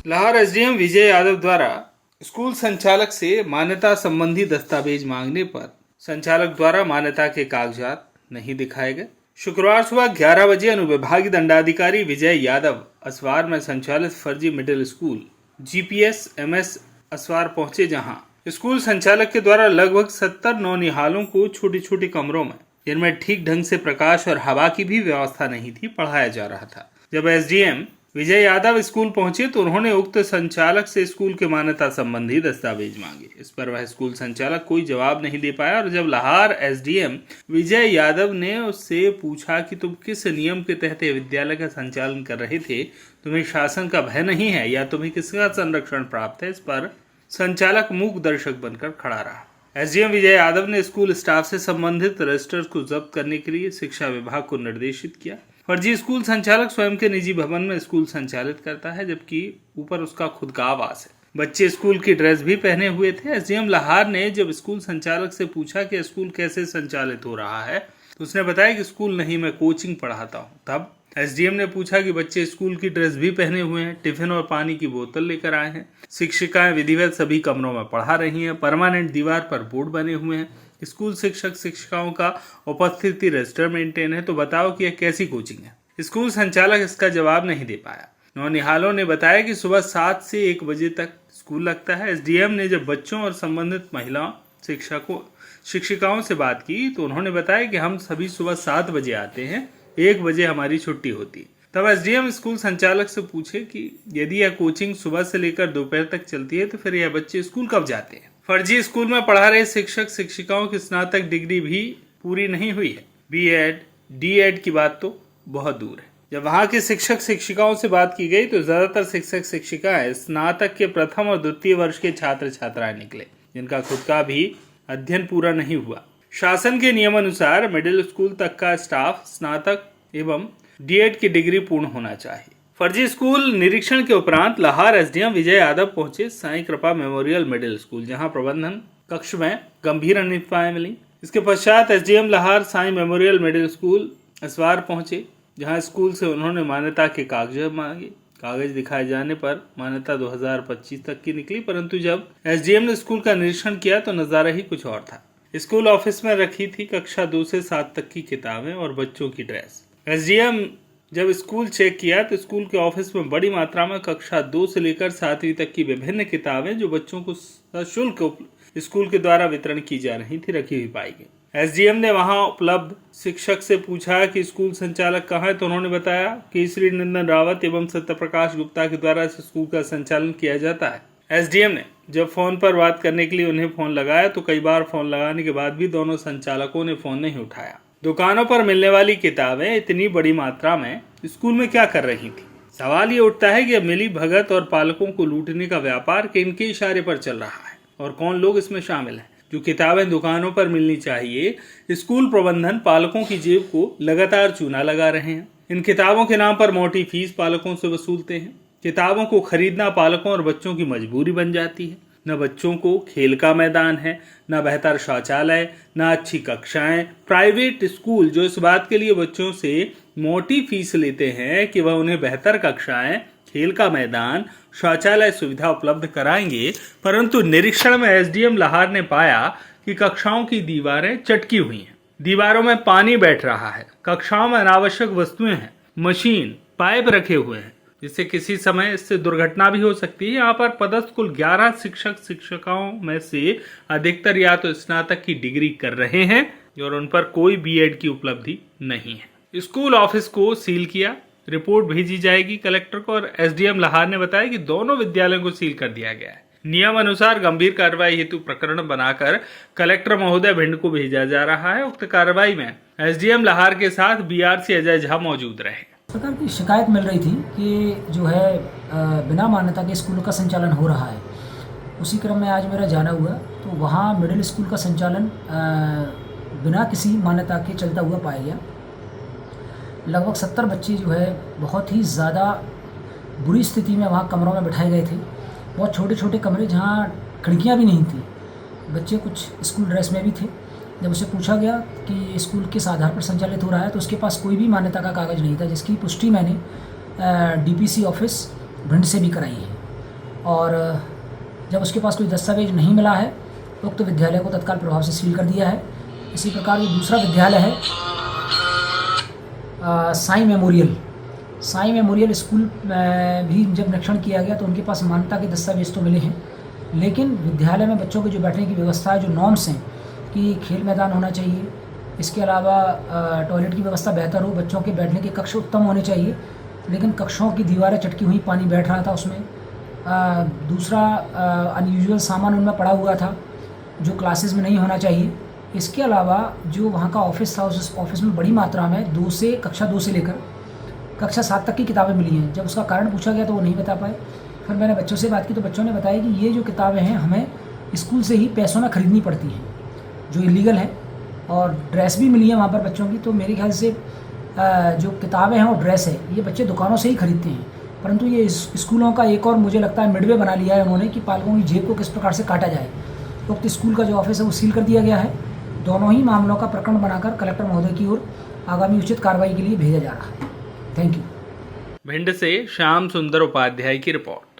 Lahore SDM Vijay Yadav द्वारा school संचालक से मान्यता संबंधी दस्तावेज मांगने पर संचालक द्वारा मान्यता के कागजात नहीं दिखाए गए। शुक्रवार सुबह 11 बजे अनुविभागीय दंडाधिकारी विजय यादव असवार में संचालित फर्जी मिडिल स्कूल जीपीएस एमएस असवार पहुंचे, जहां स्कूल संचालक के द्वारा लगभग 70 नौनिहालों को छोटी छोटी कमरों में, जिनमें ठीक ढंग से प्रकाश और हवा की भी व्यवस्था नहीं थी, पढ़ाया जा रहा था। जब एसडीएम विजय यादव स्कूल पहुंचे तो उन्होंने उक्त संचालक से स्कूल के मान्यता संबंधी दस्तावेज मांगे। इस पर वह स्कूल संचालक कोई जवाब नहीं दे पाया और जब लाहौर एसडीएम विजय यादव ने उससे पूछा कि तुम किस नियम के तहत विद्यालय का संचालन कर रहे थे, तुम्हें शासन का भय नहीं है या तुम्हें किसका संरक्षण प्राप्त है, इस पर संचालक मूक दर्शक बनकर खड़ा रहा। एसडीएम विजय यादव ने स्कूल स्टाफ से संबंधित रजिस्टर्स को जब्त करने के लिए शिक्षा विभाग को निर्देशित किया। फर्जी स्कूल संचालक स्वयं के निजी भवन में स्कूल संचालित करता है, जबकि ऊपर उसका खुद का आवास है। बच्चे स्कूल की ड्रेस भी पहने हुए थे। एसडीएम लाहौर ने जब स्कूल संचालक से पूछा कि स्कूल कैसे संचालित हो रहा है तो उसने बताया कि स्कूल नहीं, मैं कोचिंग पढ़ाता हूँ। तब एसडीएम ने पूछा कि बच्चे स्कूल की ड्रेस भी पहने हुए हैं, टिफिन और पानी की बोतल लेकर आए हैं, शिक्षिकाएं विधिवत सभी कमरों में पढ़ा रही हैं, परमानेंट दीवार पर बोर्ड बने हुए हैं, स्कूल शिक्षक शिक्षिकाओं का उपस्थिति रजिस्टर मेंटेन है, तो बताओ कि यह कैसी कोचिंग है। स्कूल संचालक इसका जवाब नहीं दे पाया। नौनिहालों ने बताया कि सुबह 7 से 1 बजे तक स्कूल लगता है। एसडीएम ने जब बच्चों और संबंधित महिलाओं शिक्षिकाओं से बात की तो उन्होंने बताया कि हम सभी सुबह 7 बजे आते हैं, 1 बजे हमारी छुट्टी होती है। तब एसडीएम स्कूल संचालक से पूछे कि यदि यह कोचिंग सुबह से लेकर दोपहर तक चलती है तो फिर यह बच्चे स्कूल कब जाते हैं। फर्जी स्कूल में पढ़ा रहे शिक्षक शिक्षिकाओं की स्नातक डिग्री भी पूरी नहीं हुई है। बीएड डीएड की बात तो बहुत दूर है। जब वहां के शिक्षक शिक्षिकाओं से बात की गई तो ज्यादातर शिक्षक शिक्षिकाएं स्नातक के प्रथम और द्वितीय वर्ष के छात्र छात्राएं निकले, जिनका खुद का भी अध्ययन पूरा नहीं हुआ। शासन के नियमानुसार मिडिल स्कूल तक का स्टाफ स्नातक एवं डीएड की डिग्री पूर्ण होना चाहिए। फर्जी स्कूल निरीक्षण के उपरांत लाहौर एसडीएम विजय यादव पहुंचे साईं कृपा मेमोरियल मिडिल स्कूल, जहां प्रबंधन कक्ष में गंभीर अनियमितताएं मिली। इसके पश्चात SDM Lahore Sai memorial middle school Aswar पहुंचे, जहां स्कूल से उन्होंने मान्यता के कागज मांगे। कागज दिखाए जाने पर मान्यता 2025 तक की निकली, परंतु जब एसडीएम ने स्कूल का निरीक्षण किया तो नजारा ही कुछ और था। स्कूल ऑफिस में रखी थी कक्षा 2 से 7 तक की किताबें और बच्चों की ड्रेस। एसडीएम जब स्कूल चेक किया तो स्कूल के ऑफिस में बड़ी मात्रा में कक्षा 2 से लेकर 7वीं तक की विभिन्न किताबें जो बच्चों को सशुल्क स्कूल के द्वारा वितरण की जा रही थी, रखी हुई पाई गई। एसडीएम ने वहां उपलब्ध शिक्षक से पूछा कि स्कूल संचालक कहाँ है, तो उन्होंने बताया कि श्री नंदन रावत एवं सत्यप्रकाश गुप्ता के द्वारा इस स्कूल का संचालन किया जाता है। एसडीएम ने जब फोन पर बात करने के लिए उन्हें फोन लगाया तो कई बार फोन लगाने के बाद भी दोनों संचालकों ने फोन नहीं उठाया। दुकानों पर मिलने वाली किताबें इतनी बड़ी मात्रा में स्कूल में क्या कर रही थी। सवाल ये उठता है कि अब मिली भगत और पालकों को लूटने का व्यापार किनके इशारे पर चल रहा है और कौन लोग इसमें शामिल हैं। जो किताबें दुकानों पर मिलनी चाहिए, स्कूल प्रबंधन पालकों की जेब को लगातार चूना लगा रहे हैं। इन किताबों के नाम पर मोटी फीस पालकों से वसूलते हैं। किताबों को खरीदना पालकों और बच्चों की मजबूरी बन जाती है। न बच्चों को खेल का मैदान है, न बेहतर शौचालय, न अच्छी कक्षाएं। प्राइवेट स्कूल जो इस बात के लिए बच्चों से मोटी फीस लेते हैं कि वह उन्हें बेहतर कक्षाएं, खेल का मैदान, शौचालय सुविधा उपलब्ध कराएंगे, परंतु निरीक्षण में एसडीएम लाहौर ने पाया कि कक्षाओं की दीवारें चटकी हुई हैं, दीवारों में पानी बैठ रहा है, कक्षाओं में अनावश्यक वस्तुएं हैं, मशीन, पाइप रखे हुए हैं, जिससे किसी समय इससे दुर्घटना भी हो सकती है। यहाँ पर पदस्थ कुल 11 शिक्षक शिक्षिकाओं में से अधिकतर या तो स्नातक की डिग्री कर रहे हैं और उन पर कोई बीएड की उपलब्धि नहीं है। स्कूल ऑफिस को सील किया, रिपोर्ट भेजी जाएगी कलेक्टर को और एसडीएम लाहौर ने बताया कि दोनों विद्यालयों को सील कर दिया गया है। नियम अनुसार गंभीर कार्रवाई हेतु प्रकरण बनाकर कलेक्टर महोदय भिंड को भेजा जा रहा है। उक्त कार्रवाई में एसडीएम लाहौर के साथ बीआरसी अजय झा मौजूद रहे। प्रकार की शिकायत मिल रही थी कि जो है बिना मान्यता के स्कूल का संचालन हो रहा है। उसी क्रम में आज मेरा जाना हुआ तो वहाँ मिडिल स्कूल का संचालन बिना किसी मान्यता के चलता हुआ पाया गया। लगभग 70 बच्चे जो है बहुत ही ज़्यादा बुरी स्थिति में वहाँ कमरों में बिठाए गए थे। बहुत छोटे छोटे कमरे जहाँ खिड़कियाँ भी नहीं थी। बच्चे कुछ स्कूल ड्रेस में भी थे। जब उसे पूछा गया कि स्कूल किस आधार पर संचालित हो रहा है तो उसके पास कोई भी मान्यता का कागज़ नहीं था, जिसकी पुष्टि मैंने डीपीसी ऑफिस भिंड से भी कराई है। और जब उसके पास कोई दस्तावेज नहीं मिला है उक्त विद्यालय को तत्काल प्रभाव से सील कर दिया है। इसी प्रकार ये दूसरा विद्यालय है साईं मेमोरियल स्कूल भी जब निरीक्षण किया गया तो उनके पास मान्यता के दस्तावेज तो मिले हैं, लेकिन विद्यालय में बच्चों के जो बैठने की व्यवस्था है, जो नॉर्म्स हैं कि खेल मैदान होना चाहिए, इसके अलावा टॉयलेट की व्यवस्था बेहतर हो, बच्चों के बैठने के कक्ष उत्तम होने चाहिए, लेकिन कक्षों की दीवारें चटकी हुई, पानी बैठ रहा था उसमें। दूसरा अनयूजुअल सामान उनमें पड़ा हुआ था जो क्लासेस में नहीं होना चाहिए। इसके अलावा जो वहाँ का ऑफिस था, उस ऑफिस में बड़ी मात्रा में कक्षा 2 से लेकर कक्षा 7 तक की किताबें मिली हैं। जब उसका कारण पूछा गया तो वो नहीं बता पाए। फिर मैंने बच्चों से बात की तो बच्चों ने बताया कि ये जो किताबें हैं हमें स्कूल से ही पैसों में ख़रीदनी पड़ती हैं, जो इलीगल है, और ड्रेस भी मिली है वहाँ पर बच्चों की। तो मेरे ख्याल से जो किताबें हैं और ड्रेस है ये बच्चे दुकानों से ही खरीदते हैं, परंतु ये स्कूलों का एक और मुझे लगता है मिडवे बना लिया है उन्होंने कि पालकों की जेब को किस प्रकार से काटा जाए। तो स्कूल का जो ऑफिस है वो सील कर दिया गया है। दोनों ही मामलों का प्रकरण बनाकर कलेक्टर महोदय की ओर आगामी उचित कार्रवाई के लिए भेजा जा रहा है। Thank you. भिंड से श्याम सुंदर उपाध्याय की रिपोर्ट।